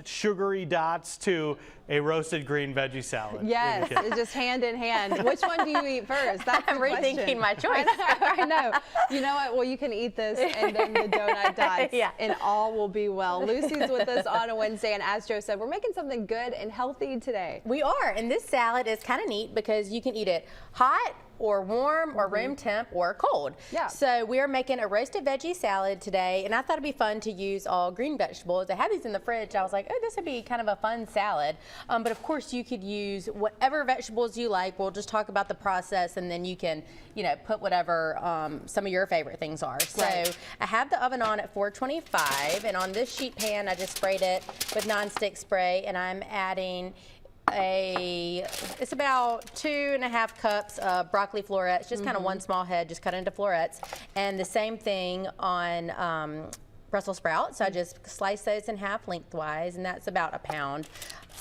sugary dots to a roasted green veggie salad. Yes, it's just hand in hand. Which one do you eat first? That's the I'm rethinking question. my choice. I know. You know what? Well, you can eat this and then the donut dots, Yeah. and all will be well. Lucy's with us on a Wednesday, and as Joe said, we're making something good and healthy today. We are, and this salad is kind of neat because you can eat it hot or warm or room temp or cold. Yeah. So we are making a roasted veggie salad today, and I thought it'd be fun to use all green vegetables. I had these in the fridge. I was like, oh, this would be kind of a fun salad. But of course you could use whatever vegetables you like. We'll just talk about the process, and then you can, you know, put whatever some of your favorite things are. Right. So I have the oven on at 425, and on this sheet pan I just sprayed it with nonstick spray, and I'm adding it's about 2.5 cups of broccoli florets, just kind of one small head, just cut into florets, and the same thing on Brussels sprouts. So I just slice those in half lengthwise, and that's about a pound.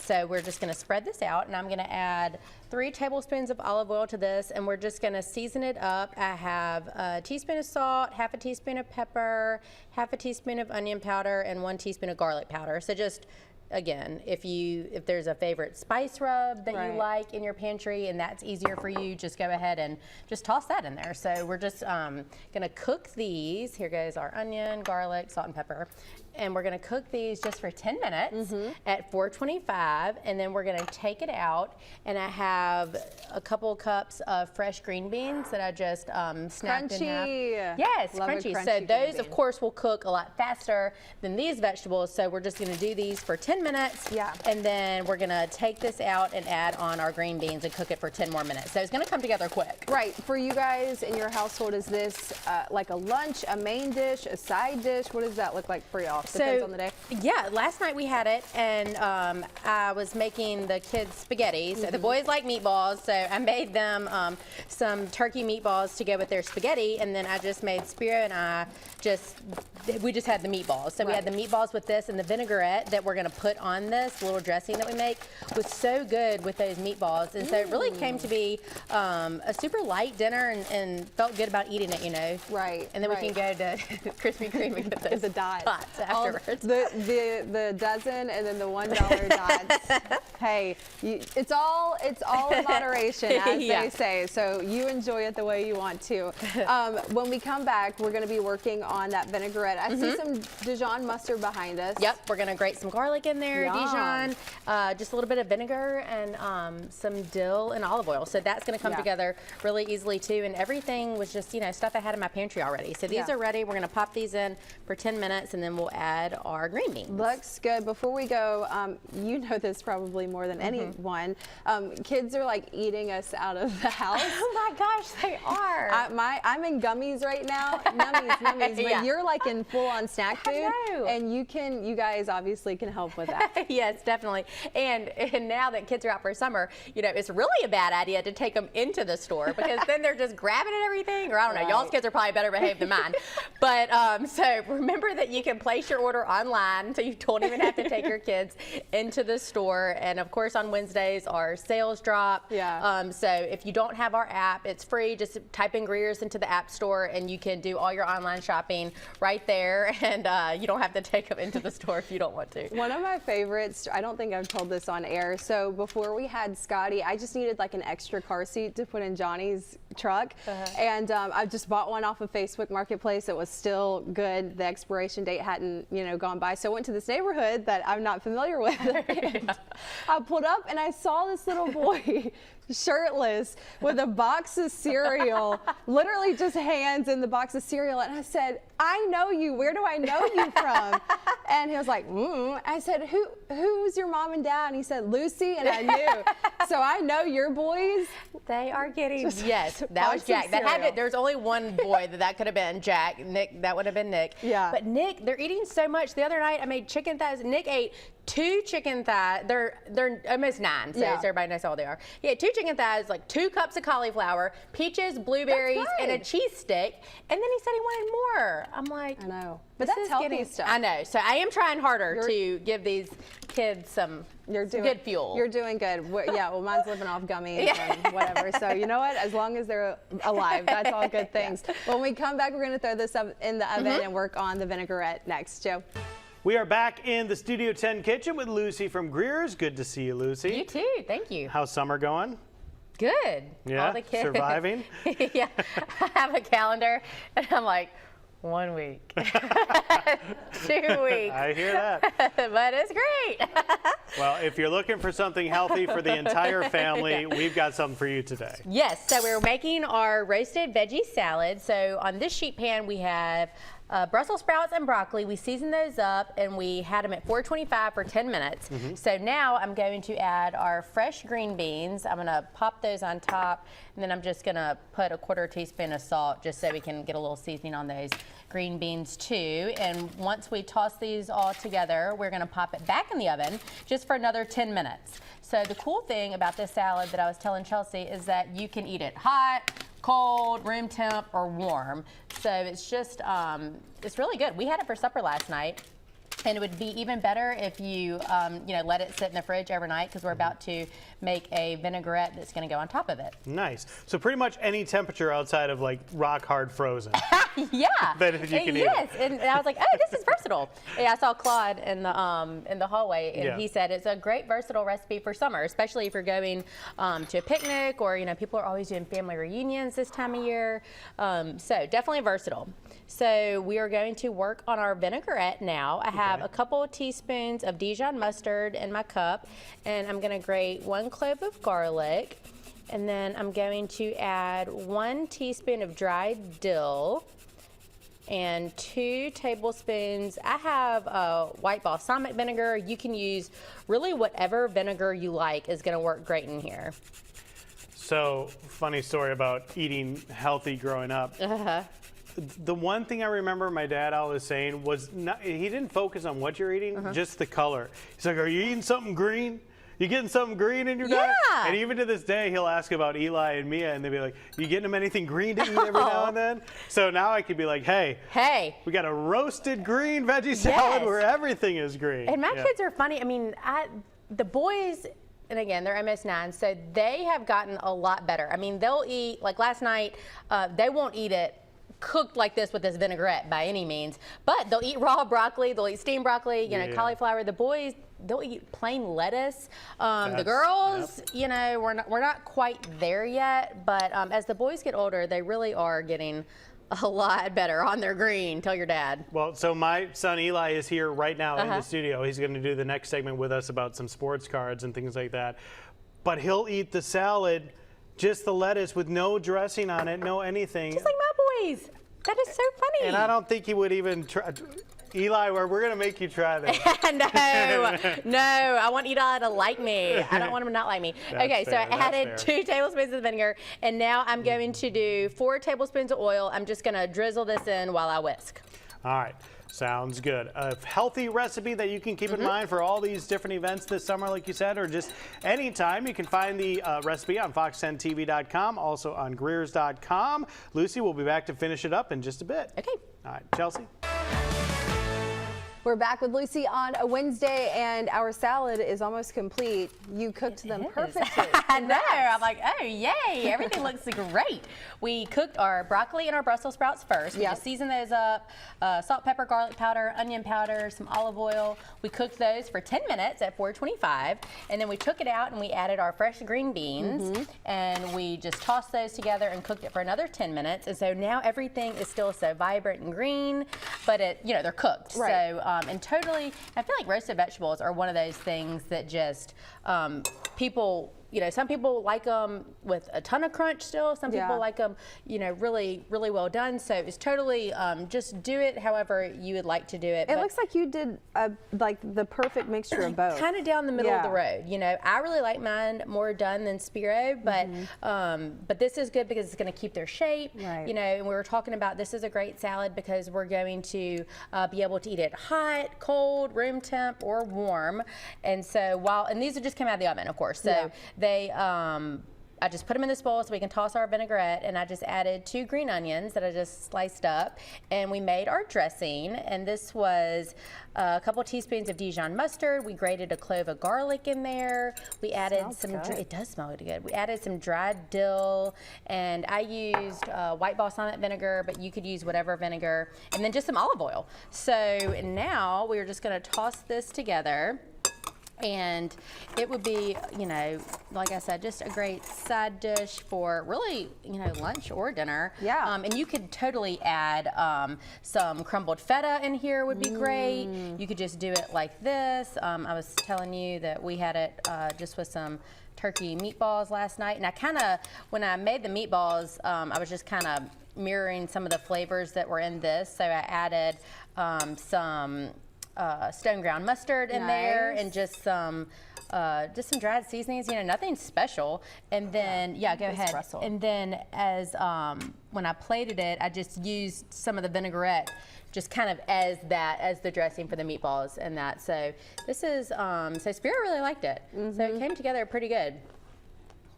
So we're just going to spread this out, and I'm going to add 3 tablespoons of olive oil to this, and we're just going to season it up. I have a teaspoon of salt, half a teaspoon of pepper, half a teaspoon of onion powder, and 1 teaspoon of garlic powder. So just again, if there's a favorite spice rub that you like in your pantry and that's easier for you, just go ahead and just toss that in there. So we're just gonna cook these. Here goes our onion, garlic, salt, and pepper. And we're gonna cook these just for 10 minutes at 425, and then we're gonna take it out, and I have a couple cups of fresh green beans that I just snapped in half. Yes, Love crunchy. a So green those, bean. of course, will cook a lot faster than these vegetables, so we're just gonna do these for 10 minutes, and then we're gonna take this out and add on our green beans and cook it for 10 more minutes. So it's gonna come together quick. Right. For you guys in your household, is this like a lunch, a main dish, a side dish? What does that look like for y'all? Depends on the day. Yeah, last night we had it, and I was making the kids spaghetti. So the boys like meatballs, so I made them some turkey meatballs to go with their spaghetti, and then I just made Spiro and we just had the meatballs. So we had the meatballs with this, and the vinaigrette that we're gonna put on this little dressing that we make was so good with those meatballs, and so it really came to be a super light dinner, and felt good about eating it, you know. Right. And then we can go to Krispy Kreme and get those the dots afterwards. The dozen and then the $1 dots. Hey, it's all in moderation, as they say. So you enjoy it the way you want to. When we come back, we're going to be working on that vinaigrette. I see some Dijon mustard behind us. Yep, we're going to grate some garlic in there, Yum. Dijon, just a little bit of vinegar, and some dill and olive oil. So that's going to come together really easily too. And everything was just, you know, stuff I had in my pantry already. So these are ready. We're going to pop these in for 10 minutes, and then we'll add our green beans. Looks good. Before we go, you know this probably more than anyone. Kids are like eating us out of the house. Oh my gosh, they are. I'm in gummies right now. Nummies. But you're like in full-on snack food. I know. And you guys obviously can help with that. Yes, definitely. And now that kids are out for summer, you know, it's really a bad idea to take them into the store, because then they're just grabbing at everything, or I don't know, y'all's kids are probably better behaved than mine. But so remember that you can place your order online, so you don't even have to take your kids into the store. And of course on Wednesdays our sales drop. So if you don't have our app, it's free. Just type in Greer's into the app store, and you can do all your online shopping right there, and you don't have to take them into the store if you don't want to. One of my favorites, I don't think I've told this on air, so before we had Scotty, I just needed like an extra car seat to put in Johnny's truck, and I just bought one off of Facebook Marketplace. It was still good. The expiration date hadn't, you know, gone by, so I went to this neighborhood that I'm not familiar with. I pulled up and I saw this little boy shirtless with a box of cereal, literally just hands in the box of cereal, and I said, I know you. Where do I know you from? And he was like, I said, who's your mom and dad? And he said, Lucy, and I knew. So I know your boys. They are getting, yes, that was Jack. There's only one boy that could have been Jack. Nick, that would have been Nick. Yeah. But Nick, they're eating so much. The other night I made chicken thighs. Nick ate 2 chicken thighs. They're almost 9, so everybody knows how old they are. He had 2 chicken thighs, like 2 cups of cauliflower, peaches, blueberries, and a cheese stick. And then he said he wanted more. I'm like, I know. But that's healthy stuff. I know. So I am trying harder to give these kids some good fuel. You're doing good. Yeah, well, mine's living off gummies and whatever. So you know what? As long as they're alive, that's all good things. When we come back, we're going to throw this up in the oven and work on the vinaigrette next. Joe. We are back in the Studio 10 kitchen with Lucy from Greer's. Good to see you, Lucy. You too. Thank you. How's summer going? Good. Yeah, All the kids. surviving? Yeah. I have a calendar, and I'm like, 1 week, 2 weeks. I hear that. But it's great. Well, if you're looking for something healthy for the entire family, we've got something for you today. Yes, so we're making our roasted veggie salad. So on this sheet pan, we have Brussels sprouts and broccoli. We seasoned those up and we had them at 425 for 10 minutes. So now I'm going to add our fresh green beans. I'm gonna pop those on top, and then I'm just gonna put a 1/4 teaspoon of salt just so we can get a little seasoning on those green beans too. And once we toss these all together, we're gonna pop it back in the oven just for another 10 minutes. So the cool thing about this salad that I was telling Chelsea is that you can eat it hot, cold, room temp, or warm. So it's just, it's really good. We had it for supper last night. And it would be even better if you, let it sit in the fridge overnight, because we're about to make a vinaigrette that's going to go on top of it. Nice. So pretty much any temperature outside of like rock hard frozen. Yeah. That you can eat. Yes. And I was like, oh, this is versatile. Yeah, I saw Claude in the hallway, and he said it's a great versatile recipe for summer, especially if you're going to a picnic, or people are always doing family reunions this time of year. So definitely versatile. So we are going to work on our vinaigrette now. I have a couple of teaspoons of Dijon mustard in my cup, and I'm going to grate 1 clove of garlic, and then I'm going to add 1 teaspoon of dried dill and 2 tablespoons. I have white balsamic vinegar. You can use really whatever vinegar you like is going to work great in here. So, funny story about eating healthy growing up. The one thing I remember my dad always saying was he didn't focus on what you're eating, just the color. He's like, are you eating something green? You getting something green in your diet? And even to this day, he'll ask about Eli and Mia, and they'll be like, you getting them anything green to eat every now and then? So now I could be like, hey, we got a roasted green veggie salad where everything is green. And my kids are funny. I mean, the boys, and again, they're almost 9, so they have gotten a lot better. I mean, they'll eat, like last night, they won't eat it cooked like this with this vinaigrette by any means, but they'll eat raw broccoli, they'll eat steamed broccoli, cauliflower. The boys, they'll eat plain lettuce. The girls, we're not quite there yet, but as the boys get older, they really are getting a lot better on their green. Tell your dad. Well, so my son Eli is here right now in the studio. He's going to do the next segment with us about some sports cards and things like that. But he'll eat the salad, just the lettuce with no dressing on it, no anything. Just like my boys. That is so funny. And I don't think he would even try. Eli, we're going to make you try this. No, I want Eli to like me. I don't want him to not like me. Okay, so I added 2 tablespoons of vinegar, and now I'm going to do 4 tablespoons of oil. I'm just going to drizzle this in while I whisk. All right. Sounds good. A healthy recipe that you can keep in mind for all these different events this summer, like you said, or just anytime. You can find the recipe on fox10tv.com, also on greers.com. Lucy, we'll be back to finish it up in just a bit. Okay. All right, Chelsea. We're back with Lucy on a Wednesday, and our salad is almost complete. You cooked them perfectly. I know. I'm like, oh, yay. Everything looks great. We cooked our broccoli and our Brussels sprouts first. We just seasoned those up, salt, pepper, garlic powder, onion powder, some olive oil. We cooked those for 10 minutes at 425, and then we took it out and we added our fresh green beans, and we just tossed those together and cooked it for another 10 minutes. And so now everything is still so vibrant and green, but they're cooked. Right. So, and totally, I feel like roasted vegetables are one of those things that just people, some people like them with a ton of crunch still. Some people like them, really, really well done. So it's totally just do it however you would like to do it. It looks like you did like the perfect mixture of both. Kind of down the middle of the road. I really like mine more done than Spiro, but this is good because it's going to keep their shape. Right. And we were talking about this is a great salad because we're going to be able to eat it hot, cold, room temp, or warm. And so and these have just come out of the oven, of course. So they I just put them in this bowl so we can toss our vinaigrette, and I just added 2 green onions that I just sliced up, and we made our dressing. And this was a couple teaspoons of Dijon mustard. We grated a clove of garlic in there. We added it does smell really good. We added some dried dill, and I used white balsamic vinegar, but you could use whatever vinegar, and then just some olive oil. So now we're just going to toss this together. And it would be, you know, like I said, just a great side dish for really, you know, lunch or dinner. Yeah. And you could totally add some crumbled feta in here would be great. You could just do it like this. I was telling you that we had it just with some turkey meatballs last night. And I kind of, when I made the meatballs, I was just kind of mirroring some of the flavors that were in this. So I added some stone ground mustard in there, and just some dried seasonings, you know, nothing special. And then, go ahead. Russell. And then as, when I plated it, I just used some of the vinaigrette just kind of as the dressing for the meatballs and that. So this is, so Spirit really liked it. So it came together pretty good.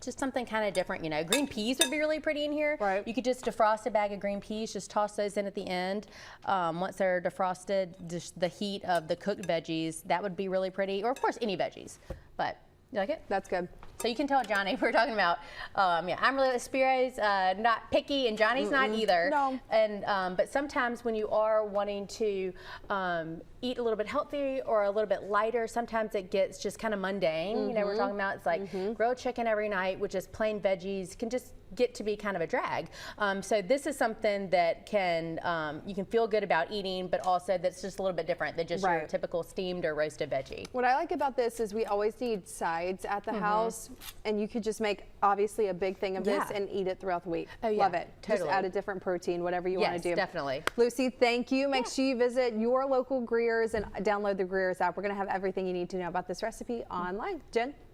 Just something kind of different, you know. Green peas would be really pretty in here. Right. You could just defrost a bag of green peas, just toss those in at the end. Once they're defrosted, just the heat of the cooked veggies, that would be really pretty. Or of course, any veggies. But you like it? That's good. So you can tell Johnny we're talking about. I'm really Spiro's not picky, and Johnny's not either. No. And but sometimes when you are wanting to eat a little bit healthy or a little bit lighter, sometimes it gets just kind of mundane. You know, we're talking about it's like grilled chicken every night, which is plain veggies, can just get to be kind of a drag. So this is something that can you can feel good about eating, but also that's just a little bit different than just your typical steamed or roasted veggie. What I like about this is we always need sides at the house, and you could just make obviously a big thing of this and eat it throughout the week. Oh, yeah, Love it. totally. Just add a different protein, whatever you want to do. Yes, definitely. Lucy, thank you. Make sure you visit your local Greer's and download the Greer's app. We're going to have everything you need to know about this recipe online. Jen?